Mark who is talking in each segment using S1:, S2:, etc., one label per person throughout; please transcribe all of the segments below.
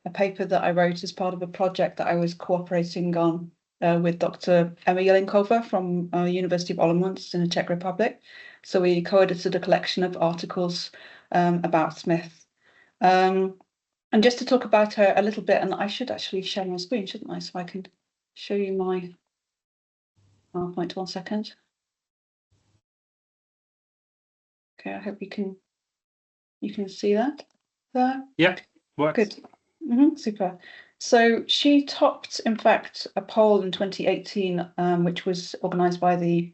S1: a paper that I wrote as part of a project that I was cooperating on with Dr. Emma Jelinkova from University of Opole in the Czech Republic. So we co-edited a collection of articles about Smith. And just to talk about her a little bit, and I should actually share my screen, shouldn't I? So I can show you my PowerPoint. 1 second. Okay, I hope you can see that there.
S2: Yeah, works.
S1: Good. Super. So she topped, in fact, a poll in 2018, which was organised by the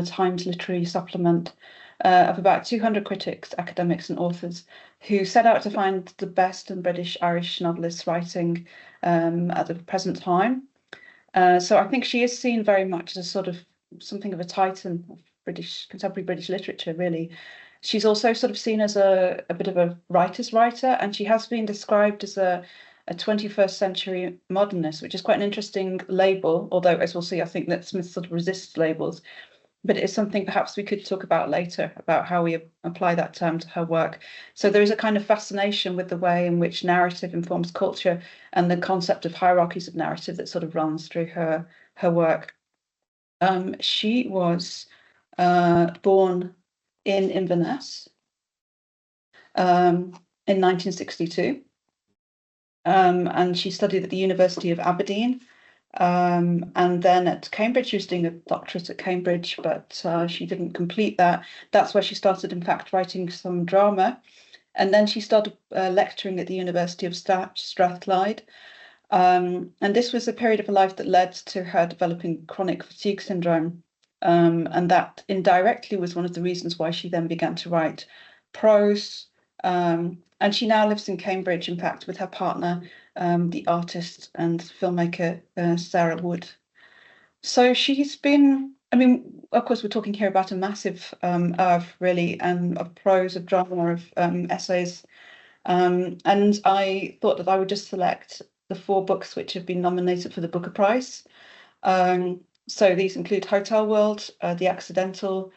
S1: Times Literary Supplement of about 200 critics, academics and authors who set out to find the best in British-Irish novelists writing at the present time. So I think she is seen very much as sort of something of a titan of contemporary British literature, really. She's also sort of seen as a bit of a writer's writer, and she has been described as a 21st century modernist, which is quite an interesting label, although, as we'll see, I think that Smith sort of resists labels. But it is something perhaps we could talk about later, about how we apply that term to her work. So there is a kind of fascination with the way in which narrative informs culture and the concept of hierarchies of narrative that sort of runs through her work. She was born in Inverness in 1962. And she studied at the University of Aberdeen. And then at Cambridge, she was doing a doctorate at Cambridge, but she didn't complete that. That's where she started, in fact, writing some drama. And then she started lecturing at the University of Strathclyde. And this was a period of her life that led to her developing chronic fatigue syndrome. And that indirectly was one of the reasons why she then began to write prose. And she now lives in Cambridge, in fact, with her partner, the artist and filmmaker Sarah Wood. So she's been, I mean, of course, we're talking here about a massive oeuvre, really, of prose, of drama, of essays. And I thought that I would just select the 4 books which have been nominated for the Booker Prize. So these include Hotel World, The Accidental,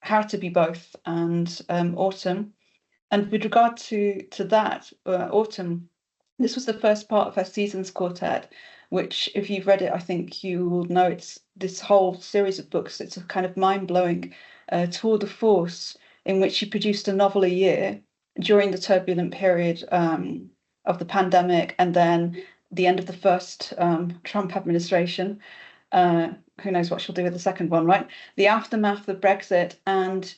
S1: How to Be Both, and Autumn. And with regard to that, Autumn, this was the first part of her Seasons Quartet, which, if you've read it, I think you will know it's this whole series of books. It's a kind of mind-blowing tour de force in which she produced a novel a year during the turbulent period of the pandemic and then the end of the first Trump administration. Who knows what she'll do with the second one, right? The aftermath of Brexit, and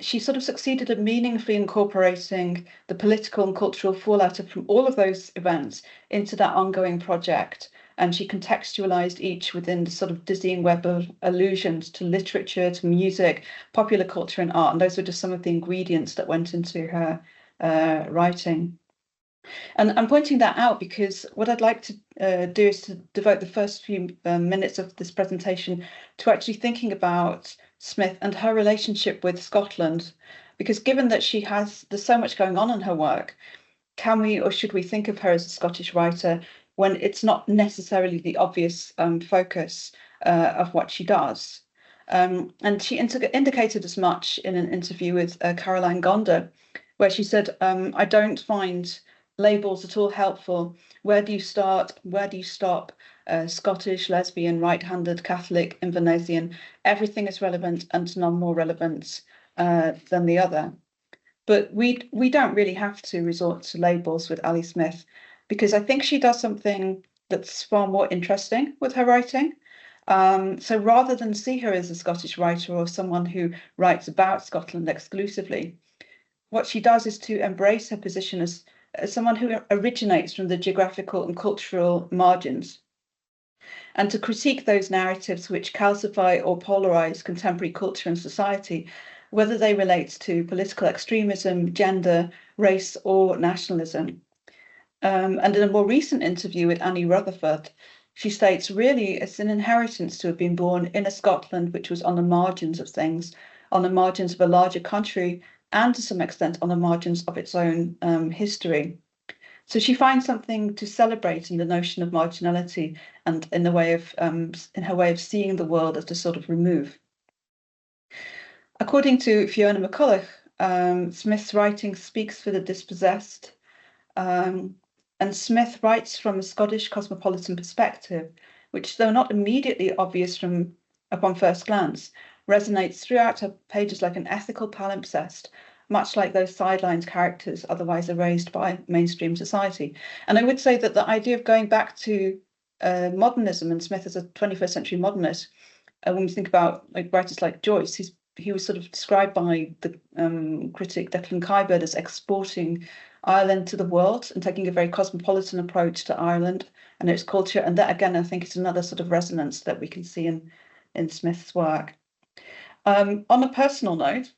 S1: she sort of succeeded in meaningfully incorporating the political and cultural fallout from all of those events into that ongoing project. And she contextualized each within the sort of dizzying web of allusions to literature, to music, popular culture and art. And those were just some of the ingredients that went into her writing. And I'm pointing that out because what I'd like to do is to devote the first few minutes of this presentation to actually thinking about Smith and her relationship with Scotland, because given that there's so much going on in her work, can we or should we think of her as a Scottish writer when it's not necessarily the obvious focus of what she does? And she indicated as much in an interview with Caroline Gonder, where she said, I don't find labels at all helpful. Where do you start? Where do you stop? Scottish, lesbian, right-handed, Catholic, Invernessian, everything is relevant and none more relevant than the other. But we don't really have to resort to labels with Ali Smith, because I think she does something that's far more interesting with her writing. So rather than see her as a Scottish writer or someone who writes about Scotland exclusively, what she does is to embrace her position as someone who originates from the geographical and cultural margins, and to critique those narratives which calcify or polarize contemporary culture and society, whether they relate to political extremism, gender, race, or nationalism. And in a more recent interview with Annie Rutherford, she states, really, it's an inheritance to have been born in a Scotland which was on the margins of things, on the margins of a larger country, and to some extent on the margins of its own history. So she finds something to celebrate in the notion of marginality and in her way of seeing the world as to sort of remove. According to Fiona McCulloch, Smith's writing speaks for the dispossessed. And Smith writes from a Scottish cosmopolitan perspective, which, though not immediately obvious upon first glance, resonates throughout her pages like an ethical palimpsest, much like those sidelines characters otherwise erased by mainstream society. And I would say that the idea of going back to modernism, and Smith as a 21st century modernist, when we think about writers like Joyce, he was sort of described by the critic Declan Kybird as exporting Ireland to the world and taking a very cosmopolitan approach to Ireland and its culture. And that, again, I think is another sort of resonance that we can see in Smith's work. On a personal note,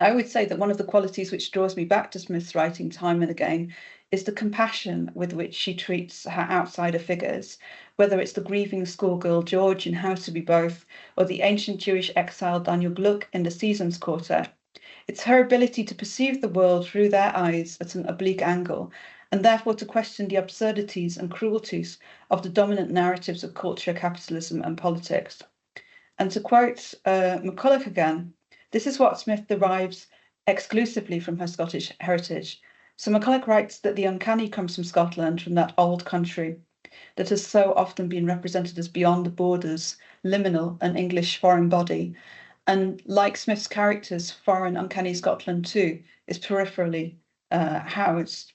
S1: I would say that one of the qualities which draws me back to Smith's writing time and again is the compassion with which she treats her outsider figures, whether it's the grieving schoolgirl George in How to Be Both, or the ancient Jewish exile Daniel Gluck in the Seasons Quartet. It's her ability to perceive the world through their eyes at an oblique angle, and therefore to question the absurdities and cruelties of the dominant narratives of culture, capitalism, and politics. And to quote McCulloch again, this is what Smith derives exclusively from her Scottish heritage. So McCulloch writes that the uncanny comes from Scotland, from that old country that has so often been represented as beyond the borders, liminal, an English foreign body. And like Smith's characters, foreign uncanny Scotland too is peripherally housed.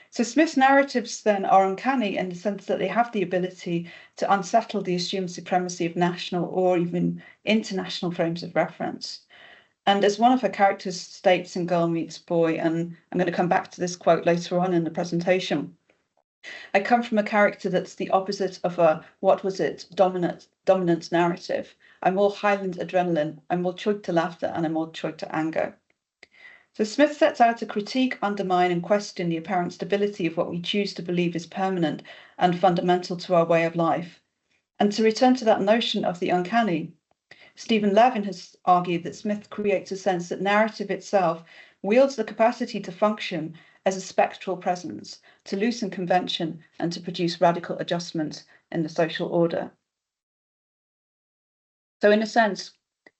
S1: So Smith's narratives then are uncanny in the sense that they have the ability to unsettle the assumed supremacy of national or even international frames of reference. And as one of her characters states in Girl Meets Boy, and I'm going to come back to this quote later on in the presentation, I come from a character that's the opposite of a, what was it, dominant narrative. I'm all Highland adrenaline, I'm all chugged to laughter, and I'm all chugged to anger. So Smith sets out to critique, undermine, and question the apparent stability of what we choose to believe is permanent and fundamental to our way of life. And to return to that notion of the uncanny, Stephen Levin has argued that Smith creates a sense that narrative itself wields the capacity to function as a spectral presence, to loosen convention and to produce radical adjustments in the social order. So in a sense,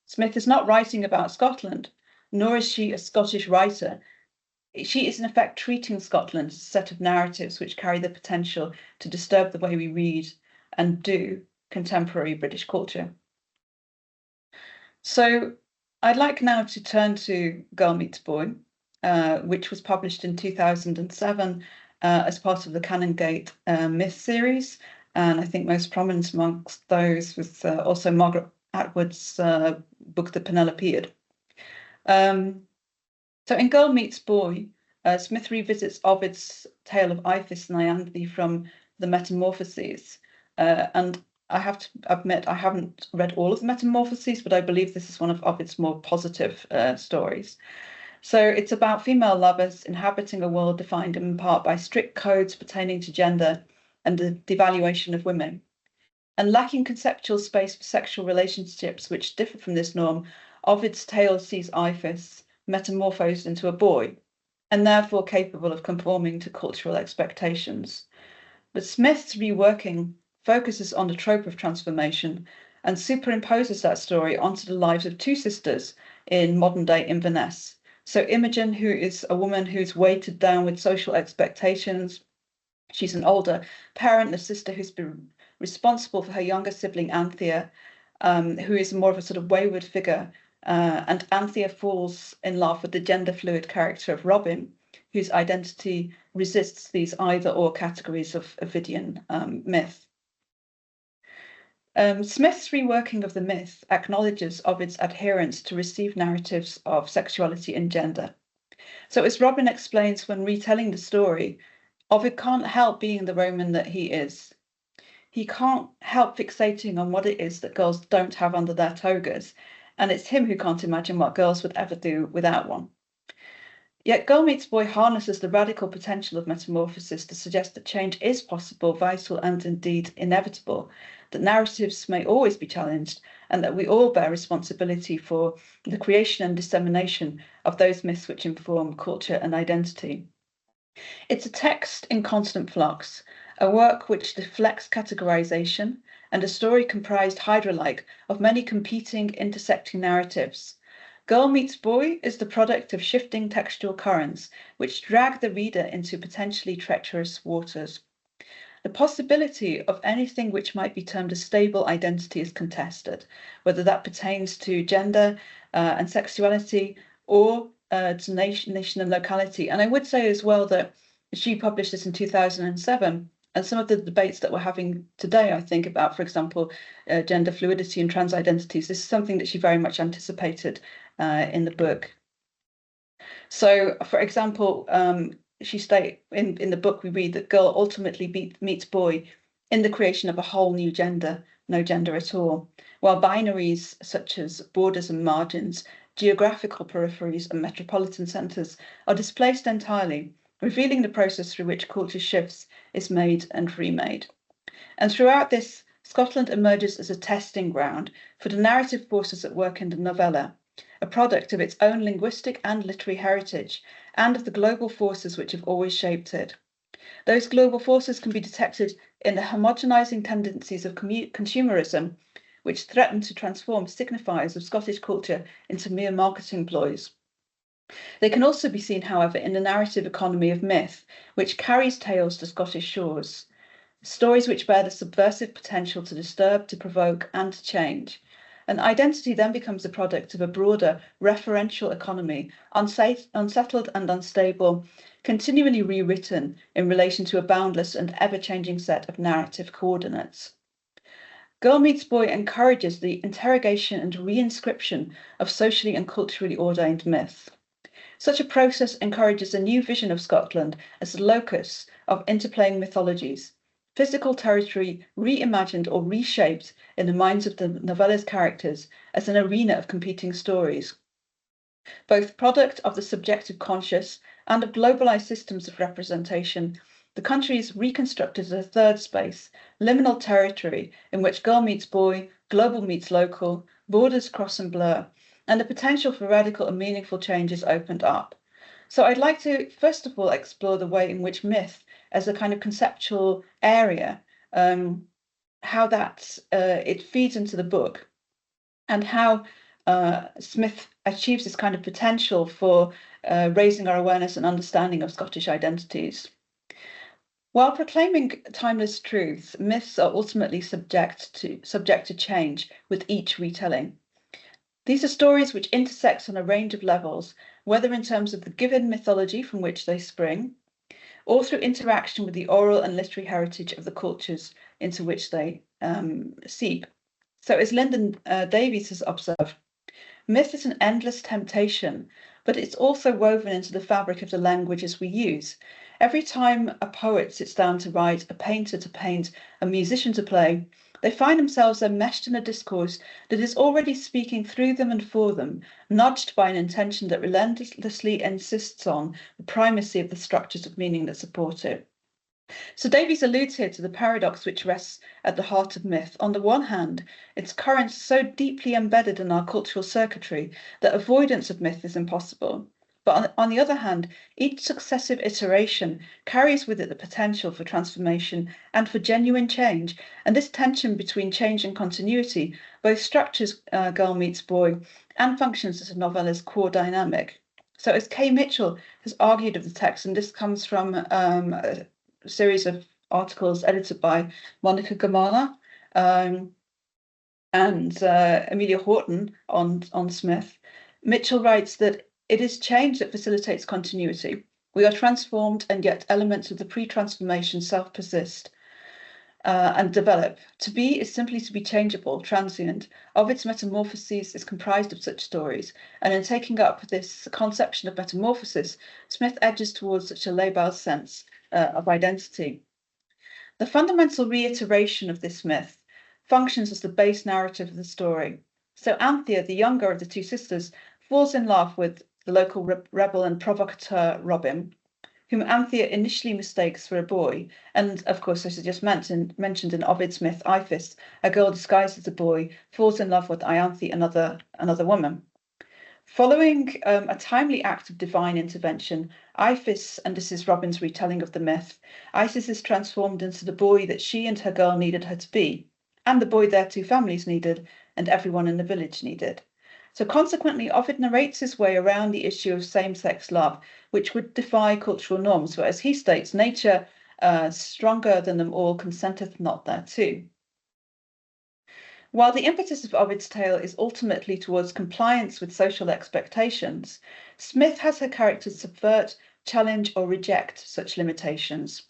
S1: Smith is not writing about Scotland, nor is she a Scottish writer. She is in effect treating Scotland as a set of narratives which carry the potential to disturb the way we read and do contemporary British culture. So I'd like now to turn to Girl Meets Boy, which was published in 2007 as part of the Canongate Myth series. And I think most prominent amongst those was also Margaret Atwood's book, The Penelopead. So in Girl Meets Boy, Smith revisits Ovid's tale of Iphis and Ianthe from the Metamorphoses. And I have to admit, I haven't read all of the Metamorphoses, but I believe this is one of Ovid's more positive stories. So it's about female lovers inhabiting a world defined in part by strict codes pertaining to gender and the devaluation of women. And lacking conceptual space for sexual relationships which differ from this norm, Ovid's tale sees Iphis metamorphosed into a boy, and therefore capable of conforming to cultural expectations. But Smith's reworking focuses on the trope of transformation and superimposes that story onto the lives of two sisters in modern-day Inverness. So Imogen, who is a woman who's weighted down with social expectations, she's an older parent, a sister who's been responsible for her younger sibling Anthea, who is more of a sort of wayward figure, and Anthea falls in love with the gender-fluid character of Robin, whose identity resists these either-or categories of Ovidian myth. Smith's reworking of the myth acknowledges Ovid's adherence to received narratives of sexuality and gender. So as Robin explains when retelling the story, Ovid can't help being the Roman that he is. He can't help fixating on what it is that girls don't have under their togas, and it's him who can't imagine what girls would ever do without one. Yet Girl Meets Boy harnesses the radical potential of metamorphosis to suggest that change is possible, vital, and indeed inevitable, that narratives may always be challenged, and that we all bear responsibility for the creation and dissemination of those myths which inform culture and identity. It's a text in constant flux, a work which deflects categorization, and a story comprised Hydra-like of many competing, intersecting narratives. Girl Meets Boy is the product of shifting textual currents, which drag the reader into potentially treacherous waters. The possibility of anything which might be termed a stable identity is contested, whether that pertains to gender and sexuality or to nation and locality. And I would say as well that she published this in 2007, and some of the debates that we're having today, I think, about, for example, gender fluidity and trans identities, this is something that she very much anticipated in the book. So, for example, she states in the book we read that girl ultimately meets boy in the creation of a whole new gender, no gender at all, while binaries such as borders and margins, geographical peripheries and metropolitan centres are displaced entirely, revealing the process through which culture shifts is made and remade. And throughout this, Scotland emerges as a testing ground for the narrative forces at work in the novella, a product of its own linguistic and literary heritage, and of the global forces which have always shaped it. Those global forces can be detected in the homogenizing tendencies of consumerism, which threaten to transform signifiers of Scottish culture into mere marketing ploys. They can also be seen, however, in the narrative economy of myth, which carries tales to Scottish shores, stories which bear the subversive potential to disturb, to provoke, and to change. And identity then becomes a product of a broader referential economy, unsettled and unstable, continually rewritten in relation to a boundless and ever-changing set of narrative coordinates. Girl Meets Boy encourages the interrogation and reinscription of socially and culturally ordained myth. Such a process encourages a new vision of Scotland as a locus of interplaying mythologies, physical territory reimagined or reshaped in the minds of the novella's characters as an arena of competing stories, both product of the subjective conscious and of globalized systems of representation. The country is reconstructed as a third space, liminal territory in which girl meets boy, global meets local, borders cross and blur, and the potential for radical and meaningful change is opened up. So I'd like to, first of all, explore the way in which myth as a kind of conceptual area, how that it feeds into the book, and how Smith achieves this kind of potential for raising our awareness and understanding of Scottish identities. While proclaiming timeless truths, myths are ultimately subject to change with each retelling. These are stories which intersect on a range of levels, whether in terms of the given mythology from which they spring, or through interaction with the oral and literary heritage of the cultures into which they seep. So as Lyndon Davies has observed, myth is an endless temptation, but it's also woven into the fabric of the languages we use. Every time a poet sits down to write, a painter to paint, a musician to play, they find themselves enmeshed in a discourse that is already speaking through them and for them, nudged by an intention that relentlessly insists on the primacy of the structures of meaning that support it. So Davies alludes here to the paradox which rests at the heart of myth. On the one hand, its currents so deeply embedded in our cultural circuitry that avoidance of myth is impossible. But on the other hand, each successive iteration carries with it the potential for transformation and for genuine change. And this tension between change and continuity both structures Girl Meets Boy and functions as a novella's core dynamic. So as Kay Mitchell has argued of the text, and this comes from a series of articles edited by Monica Gamana and Amelia Horton on Smith, Mitchell writes that it is change that facilitates continuity. We are transformed, and yet elements of the pre-transformation self-persist and develop. To be is simply to be changeable, transient. Of its metamorphoses is comprised of such stories, and in taking up this conception of metamorphosis, Smith edges towards such a labile sense of identity. The fundamental reiteration of this myth functions as the base narrative of the story. So Anthea, the younger of the two sisters, falls in love with the local rebel and provocateur Robin, whom Anthea initially mistakes for a boy. And of course, as I just mentioned in Ovid's myth, Iphis, a girl disguised as a boy, falls in love with Ianthe, another woman. Following a timely act of divine intervention, Iphis, and this is Robin's retelling of the myth, Isis is transformed into the boy that she and her girl needed her to be, and the boy their two families needed, and everyone in the village needed. So consequently, Ovid narrates his way around the issue of same-sex love, which would defy cultural norms. For as he states, nature, stronger than them all, consenteth not thereto. While the impetus of Ovid's tale is ultimately towards compliance with social expectations, Smith has her characters subvert, challenge, or reject such limitations.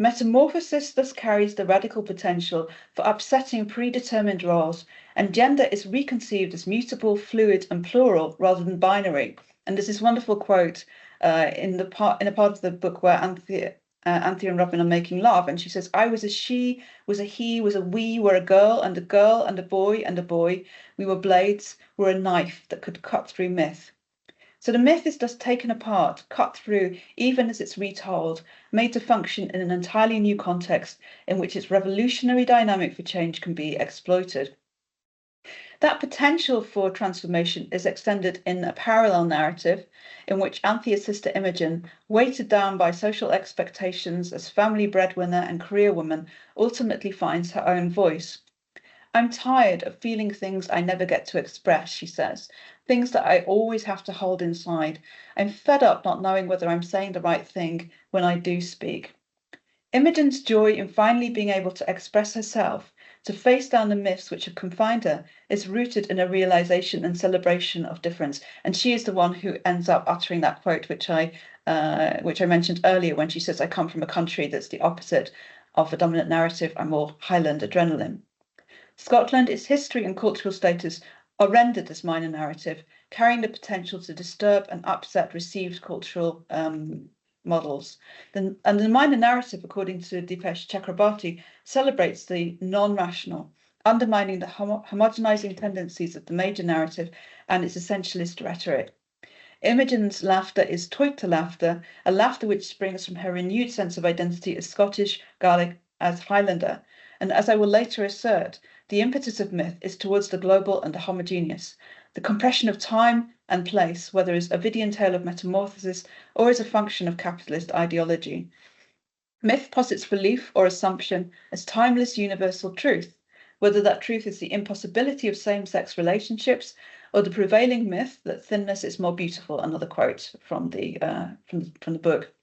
S1: Metamorphosis thus carries the radical potential for upsetting predetermined roles, and gender is reconceived as mutable, fluid, and plural rather than binary. And there's this wonderful quote in a part of the book where Anthea and Robin are making love, and she says, "I was a she, was a he, was a we, were a girl and a boy and a boy. We were blades, were a knife that could cut through myth." So the myth is thus taken apart, cut through, even as it's retold, made to function in an entirely new context in which its revolutionary dynamic for change can be exploited. That potential for transformation is extended in a parallel narrative in which Anthea's sister Imogen, weighted down by social expectations as family breadwinner and career woman, ultimately finds her own voice. "I'm tired of feeling things I never get to express," she says, "things that I always have to hold inside. I'm fed up not knowing whether I'm saying the right thing when I do speak." Imogen's joy in finally being able to express herself, to face down the myths which have confined her, is rooted in a realization and celebration of difference. And she is the one who ends up uttering that quote, which I mentioned earlier, when she says, "I come from a country that's the opposite of the dominant narrative. I'm all Highland adrenaline." Scotland, its history and cultural status are rendered as minor narrative, carrying the potential to disturb and upset received cultural models. And the minor narrative, according to Dipesh Chakrabarti, celebrates the non-rational, undermining the homogenizing tendencies of the major narrative and its essentialist rhetoric. Imogen's laughter is Toita laughter, a laughter which springs from her renewed sense of identity as Scottish, Gaelic, as Highlander. And as I will later assert, the impetus of myth is towards the global and the homogeneous, the compression of time and place, whether as Ovidian tale of metamorphosis or as a function of capitalist ideology. Myth posits belief or assumption as timeless universal truth, whether that truth is the impossibility of same-sex relationships or the prevailing myth that thinness is more beautiful. Another quote from the book.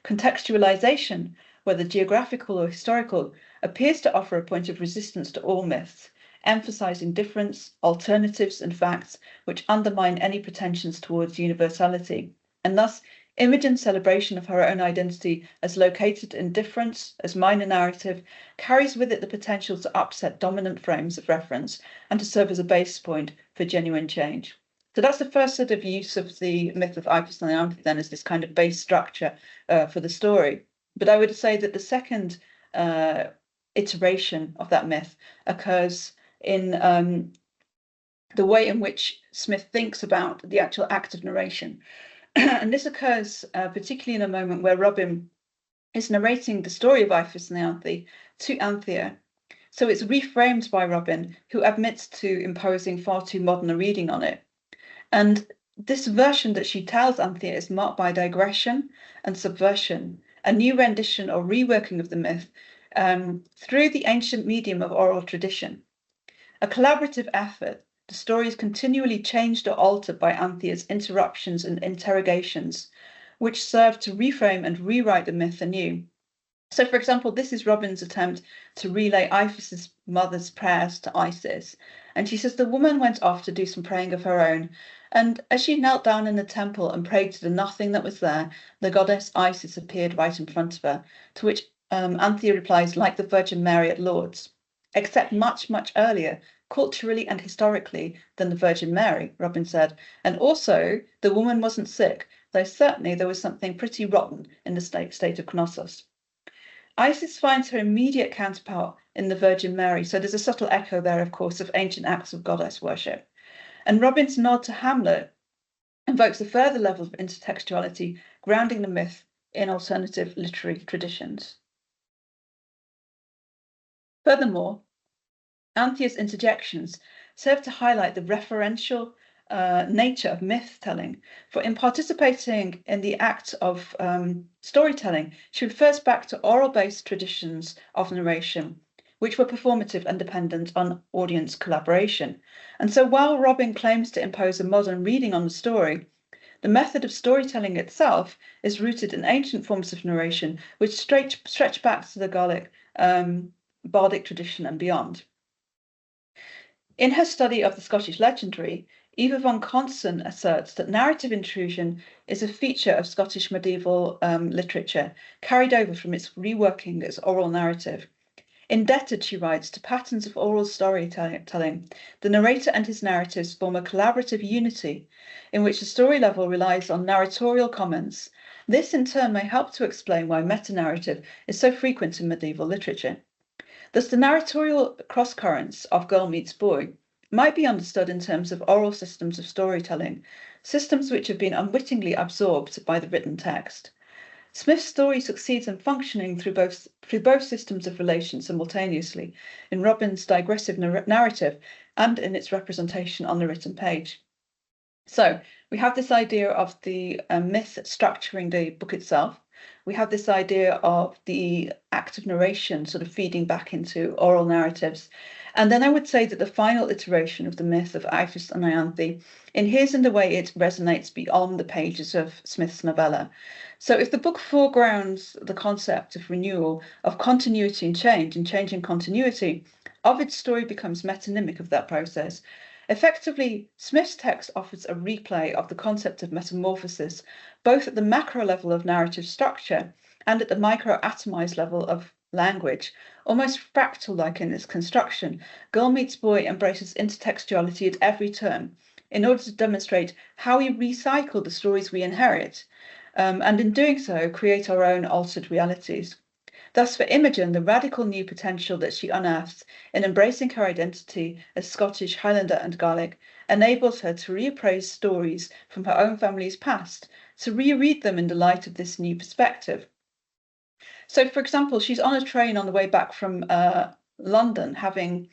S1: Contextualization, whether geographical or historical, appears to offer a point of resistance to all myths, emphasizing difference, alternatives, and facts which undermine any pretensions towards universality. And thus, Imogen's celebration of her own identity as located in difference, as minor narrative, carries with it the potential to upset dominant frames of reference and to serve as a base point for genuine change. So that's the first sort of use of the myth of Iphis and Ianthe then as this kind of base structure for the story. But I would say that the second iteration of that myth occurs in the way in which Smith thinks about the actual act of narration. And this occurs particularly in a moment where Robin is narrating the story of Iphis and Ianthe to Anthea. So it's reframed by Robin, who admits to imposing far too modern a reading on it. And this version that she tells Anthea is marked by digression and subversion, a new rendition or reworking of the myth through the ancient medium of oral tradition. A collaborative effort, the story is continually changed or altered by Anthea's interruptions and interrogations, which serve to reframe and rewrite the myth anew. So, for example, this is Robin's attempt to relay Iphis's mother's prayers to Isis. And she says the woman went off to do some praying of her own. And as she knelt down in the temple and prayed to the nothing that was there, the goddess Isis appeared right in front of her, to which Anthea replies, like the Virgin Mary at Lourdes, except much, much earlier, culturally and historically, than the Virgin Mary, Robin said. And also, the woman wasn't sick, though certainly there was something pretty rotten in the state of Knossos. Isis finds her immediate counterpart in the Virgin Mary, so there's a subtle echo there, of course, of ancient acts of goddess worship. And Robin's nod to Hamlet invokes a further level of intertextuality, grounding the myth in alternative literary traditions. Furthermore, Anthea's interjections serve to highlight the referential nature of myth-telling, for in participating in the act of storytelling, she refers back to oral-based traditions of narration, which were performative and dependent on audience collaboration. And so while Robin claims to impose a modern reading on the story, the method of storytelling itself is rooted in ancient forms of narration, which stretch back to the Gaelic bardic tradition and beyond. In her study of the Scottish legendary, Eva von Consten asserts that narrative intrusion is a feature of Scottish medieval literature, carried over from its reworking as oral narrative. Indebted, she writes, to patterns of oral storytelling, the narrator and his narratives form a collaborative unity in which the story level relies on narratorial comments. This in turn may help to explain why meta-narrative is so frequent in medieval literature. Thus, the narratorial cross-currents of Girl Meets Boy might be understood in terms of oral systems of storytelling, systems which have been unwittingly absorbed by the written text. Smith's story succeeds in functioning through both systems of relation simultaneously, in Robin's digressive narrative and in its representation on the written page. So we have this idea of the myth structuring the book itself. We have this idea of the act of narration sort of feeding back into oral narratives. And then I would say that the final iteration of the myth of Ifis and Ianthe inheres in the way it resonates beyond the pages of Smith's novella. So if the book foregrounds the concept of renewal, of continuity and changing continuity, Ovid's story becomes metonymic of that process. Effectively, Smith's text offers a replay of the concept of metamorphosis, both at the macro level of narrative structure and at the micro-atomized level of language. Almost fractal-like in its construction, Girl Meets Boy embraces intertextuality at every turn in order to demonstrate how we recycle the stories we inherit, and in doing so, create our own altered realities. Thus, for Imogen, the radical new potential that she unearths in embracing her identity as Scottish, Highlander, and Gaelic enables her to reappraise stories from her own family's past, to reread them in the light of this new perspective. So, for example, she's on a train on the way back from London, having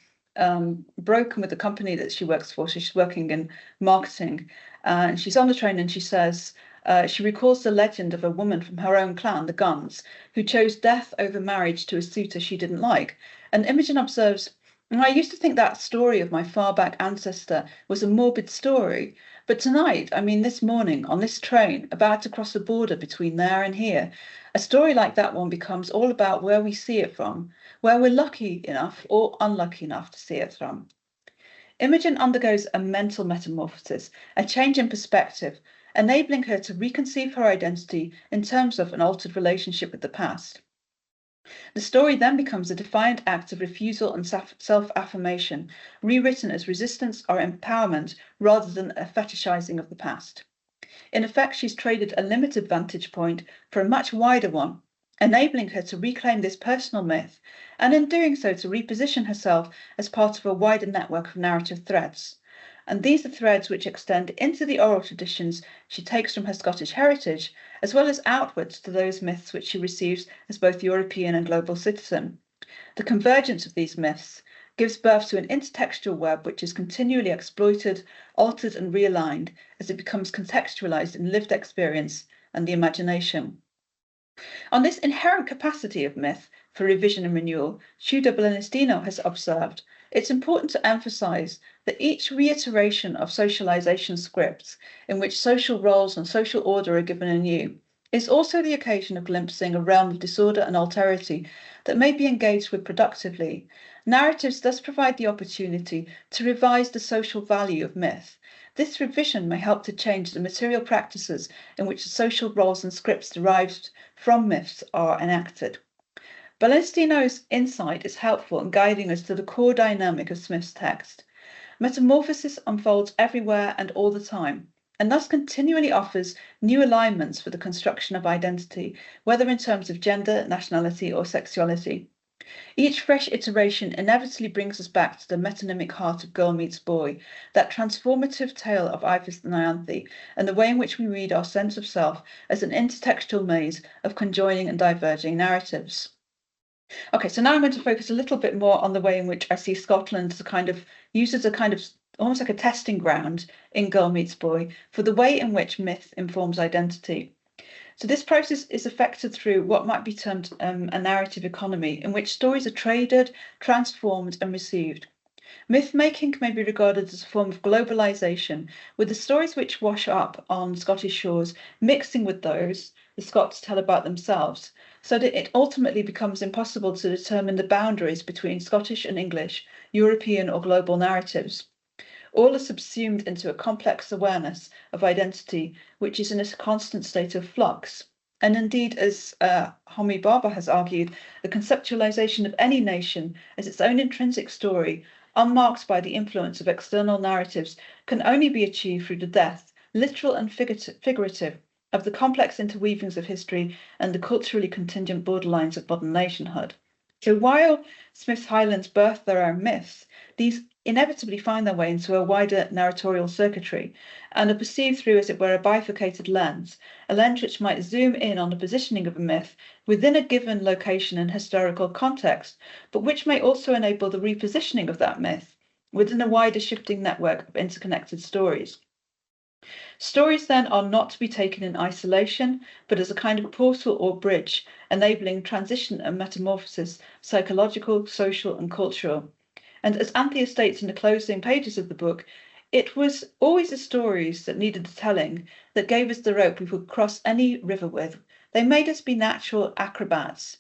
S1: broken with the company that she works for. So she's working in marketing, and she's on the train and she says, she recalls the legend of a woman from her own clan, the Guns, who chose death over marriage to a suitor she didn't like. And Imogen observes, I used to think that story of my far back ancestor was a morbid story, but tonight, I mean this morning, on this train, about to cross the border between there and here, a story like that one becomes all about where we see it from, where we're lucky enough or unlucky enough to see it from. Imogen undergoes a mental metamorphosis, a change in perspective, enabling her to reconceive her identity in terms of an altered relationship with the past. The story then becomes a defiant act of refusal and self-affirmation, rewritten as resistance or empowerment rather than a fetishizing of the past. In effect, she's traded a limited vantage point for a much wider one, enabling her to reclaim this personal myth, and in doing so to reposition herself as part of a wider network of narrative threads. And these are threads which extend into the oral traditions she takes from her Scottish heritage, as well as outwards to those myths which she receives as both European and global citizen. The convergence of these myths gives birth to an intertextual web which is continually exploited, altered and realigned as it becomes contextualized in lived experience and the imagination. On this inherent capacity of myth for revision and renewal, Tudor Blenestino has observed, it's important to emphasize that each reiteration of socialization scripts in which social roles and social order are given anew is also the occasion of glimpsing a realm of disorder and alterity that may be engaged with productively. Narratives thus provide the opportunity to revise the social value of myth. This revision may help to change the material practices in which the social roles and scripts derived from myths are enacted. Blenestino's insight is helpful in guiding us to the core dynamic of Smith's text. Metamorphosis unfolds everywhere and all the time, and thus continually offers new alignments for the construction of identity, whether in terms of gender, nationality, or sexuality. Each fresh iteration inevitably brings us back to the metonymic heart of Girl Meets Boy, that transformative tale of Ifis and Ianthe, and the way in which we read our sense of self as an intertextual maze of conjoining and diverging narratives. Okay, so now I'm going to focus a little bit more on the way in which I see Scotland as used as a kind of almost like a testing ground in Girl Meets Boy for the way in which myth informs identity. So this process is effected through what might be termed a narrative economy, in which stories are traded, transformed, and received. Myth-making may be regarded as a form of globalization, with the stories which wash up on Scottish shores mixing with those the Scots tell about themselves, so that it ultimately becomes impossible to determine the boundaries between Scottish and English, European or global narratives. All are subsumed into a complex awareness of identity, which is in a constant state of flux. And indeed, as Homi Bhabha has argued, the conceptualization of any nation as its own intrinsic story, unmarked by the influence of external narratives, can only be achieved through the death, literal and figurative, of the complex interweavings of history and the culturally contingent borderlines of modern nationhood. So while Smith's Highlands birth their own myths, these inevitably find their way into a wider narratorial circuitry and are perceived through, as it were, a bifurcated lens, a lens which might zoom in on the positioning of a myth within a given location and historical context, but which may also enable the repositioning of that myth within a wider shifting network of interconnected stories. Stories then are not to be taken in isolation, but as a kind of portal or bridge, enabling transition and metamorphosis, psychological, social, and cultural. And as Anthea states in the closing pages of the book, it was always the stories that needed the telling that gave us the rope we could cross any river with. They made us be natural acrobats.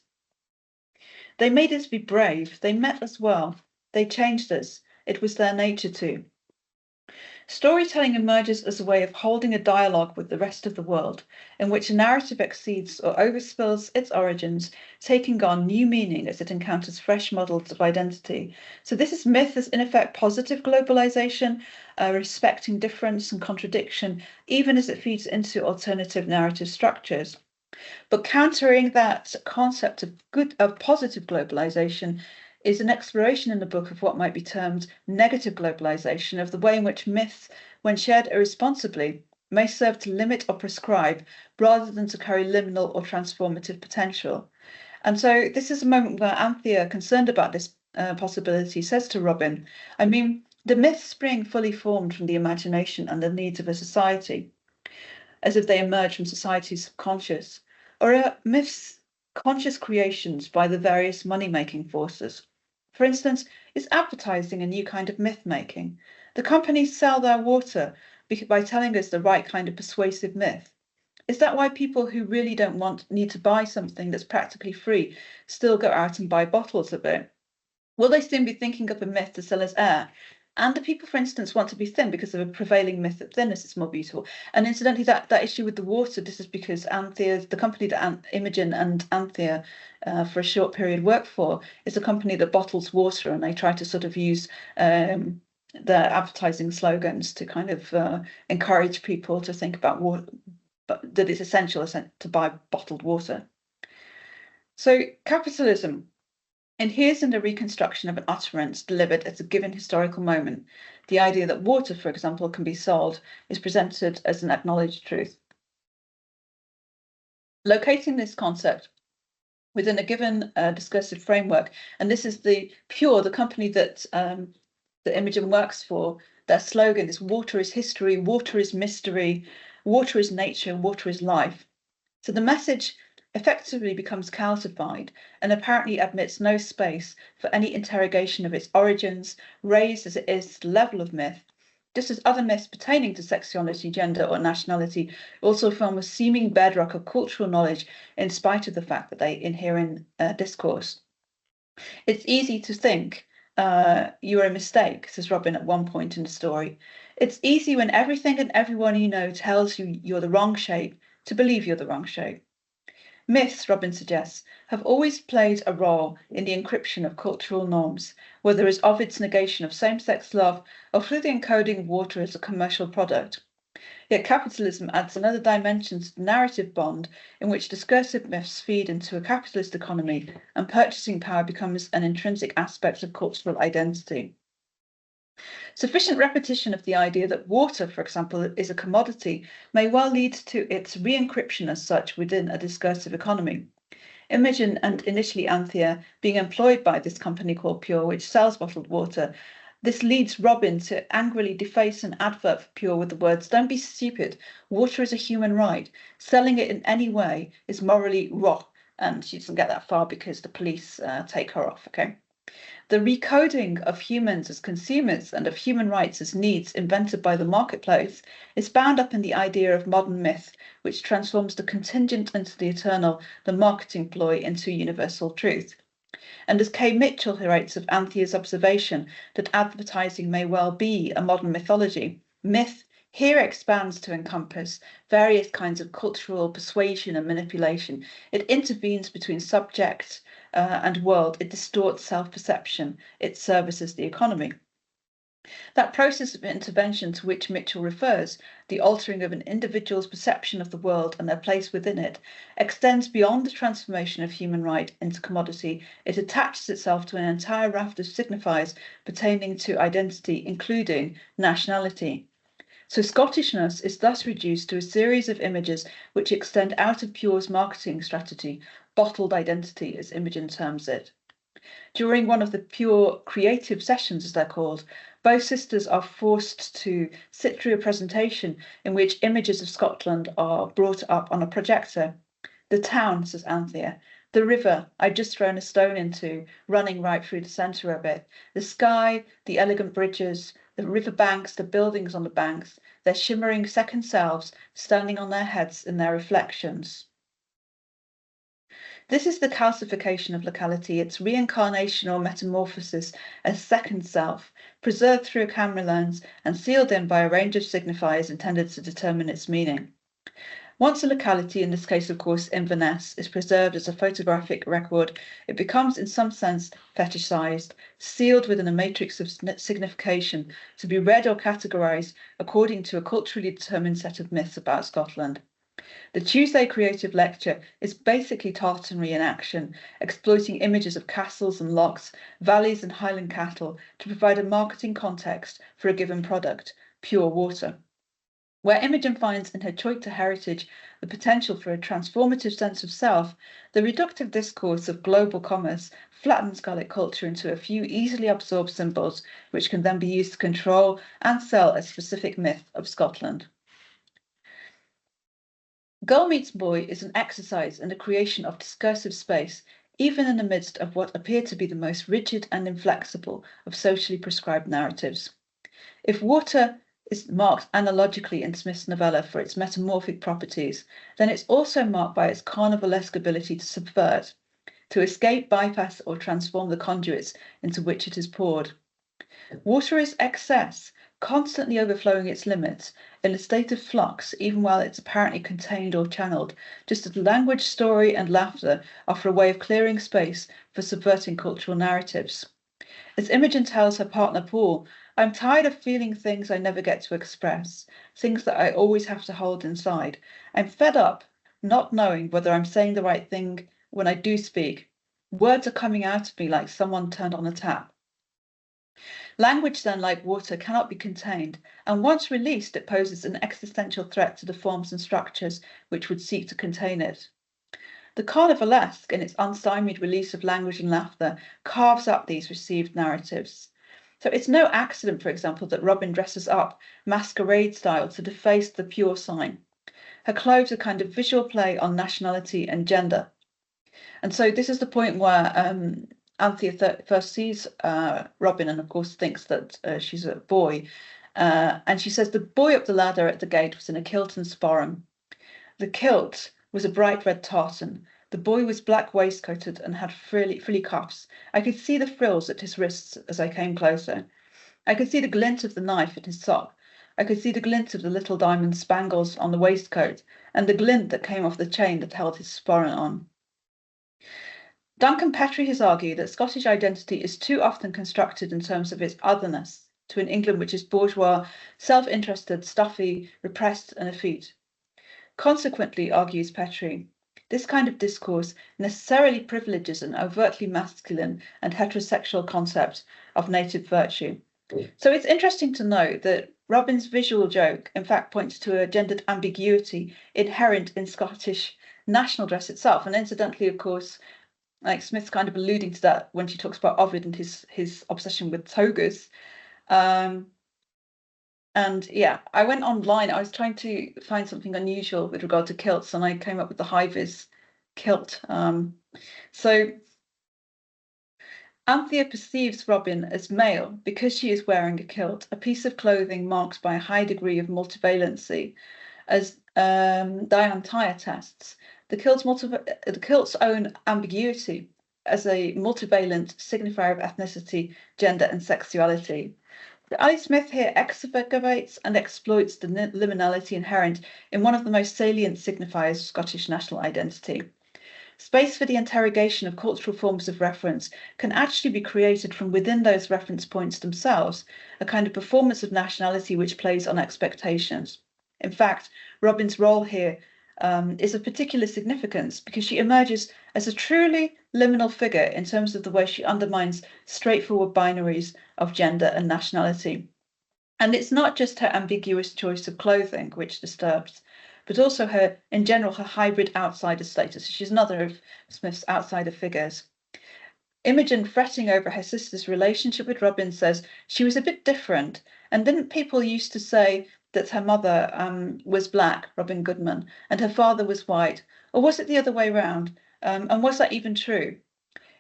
S1: They made us be brave. They met us well. They changed us. It was their nature to. Storytelling emerges as a way of holding a dialogue with the rest of the world, in which a narrative exceeds or overspills its origins, taking on new meaning as it encounters fresh models of identity. So this is myth as, in effect, positive globalization, respecting difference and contradiction, even as it feeds into alternative narrative structures. But countering that concept of positive globalization is an exploration in the book of what might be termed negative globalization, of the way in which myths, when shared irresponsibly, may serve to limit or prescribe rather than to carry liminal or transformative potential. And so this is a moment where Anthea, concerned about this possibility, says to Robin, I mean, the myths spring fully formed from the imagination and the needs of a society, as if they emerge from society's subconscious, or are myths conscious creations by the various money-making forces? For instance, is advertising a new kind of myth-making? The companies sell their water by telling us the right kind of persuasive myth. Is that why people who really don't need to buy something that's practically free still go out and buy bottles of it? Will they soon be thinking up a myth to sell as air? And do people, for instance, want to be thin because of a prevailing myth that thinness is more beautiful? And incidentally, that issue with the water, this is because the company that Imogen and Anthea for a short period work for, is a company that bottles water, and they try to sort of use their advertising slogans to kind of encourage people to think about water, but that it's essential to buy bottled water. So capitalism. And here's in the reconstruction of an utterance delivered at a given historical moment. The idea that water, for example, can be sold is presented as an acknowledged truth. Locating this concept within a given discursive framework, and this is the company that Imogen works for, their slogan is water is history, water is mystery, water is nature, water is life. So the message effectively becomes calcified and apparently admits no space for any interrogation of its origins, raised as it is to the level of myth, just as other myths pertaining to sexuality, gender, or nationality also form a seeming bedrock of cultural knowledge in spite of the fact that they inhere in discourse. It's easy to think you are a mistake, says Robin at one point in the story. It's easy when everything and everyone you know tells you you're the wrong shape to believe you're the wrong shape. Myths, Robin suggests, have always played a role in the encryption of cultural norms, whether as Ovid's negation of same-sex love or through the encoding of water as a commercial product. Yet capitalism adds another dimension to the narrative bond in which discursive myths feed into a capitalist economy and purchasing power becomes an intrinsic aspect of cultural identity. Sufficient repetition of the idea that water, for example, is a commodity may well lead to its re-encryption as such within a discursive economy. Imogen and initially Anthea, being employed by this company called Pure, which sells bottled water, This leads Robin to angrily deface an advert for Pure with the words, "Don't be stupid, water is a human right. Selling it in any way is morally wrong." And she doesn't get that far because the police take her off, okay? The recoding of humans as consumers and of human rights as needs invented by the marketplace is bound up in the idea of modern myth, which transforms the contingent into the eternal, the marketing ploy into universal truth. And as Kay Mitchell writes of Anthea's observation that advertising may well be a modern mythology, myth here expands to encompass various kinds of cultural persuasion and manipulation. It intervenes between subject and world. It distorts self-perception. It services the economy. That process of intervention to which Mitchell refers, the altering of an individual's perception of the world and their place within it, extends beyond the transformation of human right into commodity. It attaches itself to an entire raft of signifiers pertaining to identity, including nationality. So Scottishness is thus reduced to a series of images which extend out of Pure's marketing strategy, bottled identity, as Imogen terms it. During one of the Pure creative sessions, as they're called, both sisters are forced to sit through a presentation in which images of Scotland are brought up on a projector. The town, says Anthea, the river I'd just thrown a stone into, running right through the centre of it, the sky, the elegant bridges, the river banks, the buildings on the banks, their shimmering second selves standing on their heads in their reflections. This is the calcification of locality, its reincarnation or metamorphosis as second self, preserved through a camera lens and sealed in by a range of signifiers intended to determine its meaning. Once a locality, in this case of course Inverness, is preserved as a photographic record, it becomes in some sense fetishized, sealed within a matrix of signification, to be read or categorized according to a culturally determined set of myths about Scotland. The Tuesday Creative Lecture is basically tartanry in action, exploiting images of castles and lochs, valleys and highland cattle to provide a marketing context for a given product, pure water. Where Imogen finds in her Choita heritage the potential for a transformative sense of self, the reductive discourse of global commerce flattens Gaelic culture into a few easily absorbed symbols, which can then be used to control and sell a specific myth of Scotland. Girl Meets Boy is an exercise in the creation of discursive space, even in the midst of what appear to be the most rigid and inflexible of socially prescribed narratives. If water is marked analogically in Smith's novella for its metamorphic properties, then it's also marked by its carnivalesque ability to subvert, to escape, bypass, or transform the conduits into which it is poured. Water is excess, constantly overflowing its limits, in a state of flux, even while it's apparently contained or channeled, just as language, story, and laughter offer a way of clearing space for subverting cultural narratives. As Imogen tells her partner Paul, "I'm tired of feeling things I never get to express, things that I always have to hold inside. I'm fed up not knowing whether I'm saying the right thing when I do speak. Words are coming out of me like someone turned on a tap." Language, then, like water, cannot be contained, and once released, it poses an existential threat to the forms and structures which would seek to contain it. The carnivalesque, in its unstymied release of language and laughter, carves up these received narratives. So it's no accident, for example, that Robin dresses up masquerade style to deface the pure sign. Her clothes are kind of visual play on nationality and gender. And so this is the point where Anthea first sees Robin and of course thinks that she's a boy. And she says the boy up the ladder at the gate was in a kilt and sporran. The kilt was a bright red tartan. The boy was black waistcoated and had frilly cuffs. I could see the frills at his wrists as I came closer. I could see the glint of the knife in his sock. I could see the glint of the little diamond spangles on the waistcoat and the glint that came off the chain that held his sporran on. Duncan Petrie has argued that Scottish identity is too often constructed in terms of its otherness to an England which is bourgeois, self-interested, stuffy, repressed and effete. Consequently, argues Petrie, this kind of discourse necessarily privileges an overtly masculine and heterosexual concept of native virtue. So it's interesting to note that Robin's visual joke, in fact, points to a gendered ambiguity inherent in Scottish national dress itself. And incidentally, of course, like Smith's kind of alluding to that when she talks about Ovid and his obsession with togas. And yeah, I went online. I was trying to find something unusual with regard to kilts, and I came up with the high-vis kilt. So Anthea perceives Robin as male because she is wearing a kilt, a piece of clothing marked by a high degree of multivalency, as Diane Tyre tests. The kilt's own ambiguity as a multivalent signifier of ethnicity, gender, and sexuality. Ali Smith here excavates and exploits the liminality inherent in one of the most salient signifiers of Scottish national identity. Space for the interrogation of cultural forms of reference can actually be created from within those reference points themselves, a kind of performance of nationality which plays on expectations. In fact, Robin's role here is of particular significance because she emerges as a truly liminal figure in terms of the way she undermines straightforward binaries of gender and nationality. And it's not just her ambiguous choice of clothing which disturbs, but also her, in general, her hybrid outsider status. She's another of Smith's outsider figures. Imogen, fretting over her sister's relationship with Robin, says she was a bit different. And didn't people used to say that her mother was black, Robin Goodman, and her father was white? Or was it the other way round? And was that even true?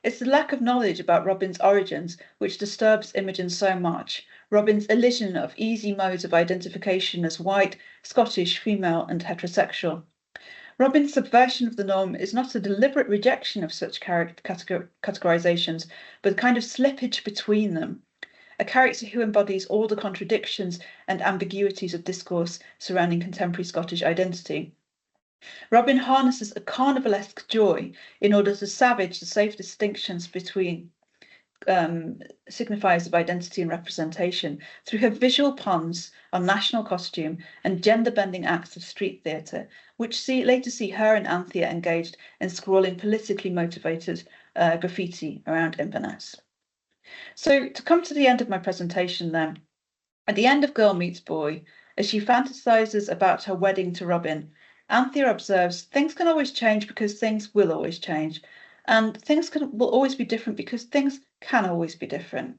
S1: It's the lack of knowledge about Robin's origins which disturbs Imogen so much. Robin's elision of easy modes of identification as white, Scottish, female, and heterosexual. Robin's subversion of the norm is not a deliberate rejection of such categorizations, but a kind of slippage between them. A character who embodies all the contradictions and ambiguities of discourse surrounding contemporary Scottish identity. Robin harnesses a carnivalesque joy in order to savage the safe distinctions between signifiers of identity and representation through her visual puns on national costume and gender-bending acts of street theatre, which later see her and Anthea engaged in scrawling politically motivated graffiti around Inverness. So to come to the end of my presentation then, at the end of Girl Meets Boy, as she fantasizes about her wedding to Robin, Anthea observes things can always change because things will always change, and things will always be different because things can always be different.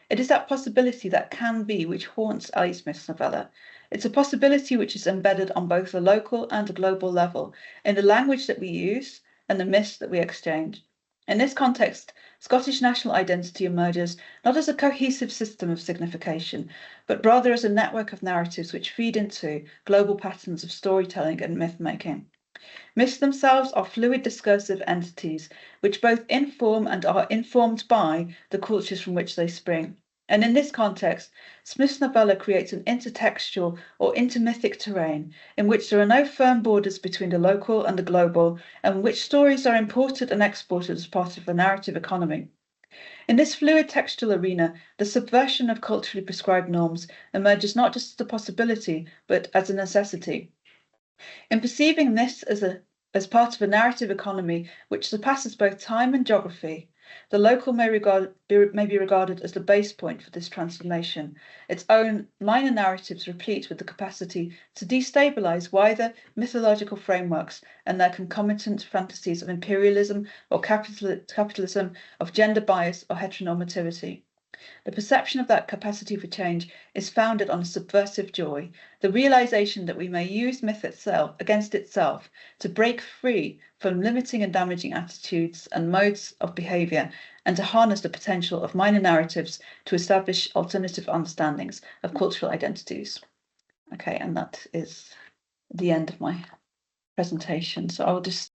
S1: It is that possibility that can be which haunts Ali Smith's novella. It's a possibility which is embedded on both a local and a global level, in the language that we use and the myths that we exchange. In this context, Scottish national identity emerges not as a cohesive system of signification, but rather as a network of narratives which feed into global patterns of storytelling and myth-making. Myths themselves are fluid discursive entities which both inform and are informed by the cultures from which they spring. And in this context, Smith's novella creates an intertextual or intermythic terrain in which there are no firm borders between the local and the global, and in which stories are imported and exported as part of a narrative economy. In this fluid textual arena, the subversion of culturally prescribed norms emerges not just as a possibility, but as a necessity. In perceiving this as part of a narrative economy which surpasses both time and geography, the local may be regarded as the base point for this transformation, its own minor narratives replete with the capacity to destabilize wider mythological frameworks and their concomitant fantasies of imperialism or capitalism, of gender bias or heteronormativity. The perception of that capacity for change is founded on a subversive joy, the realization that we may use myth itself against itself to break free from limiting and damaging attitudes and modes of behavior, and to harness the potential of minor narratives to establish alternative understandings of cultural identities. Okay, and that is the end of my presentation. So I will just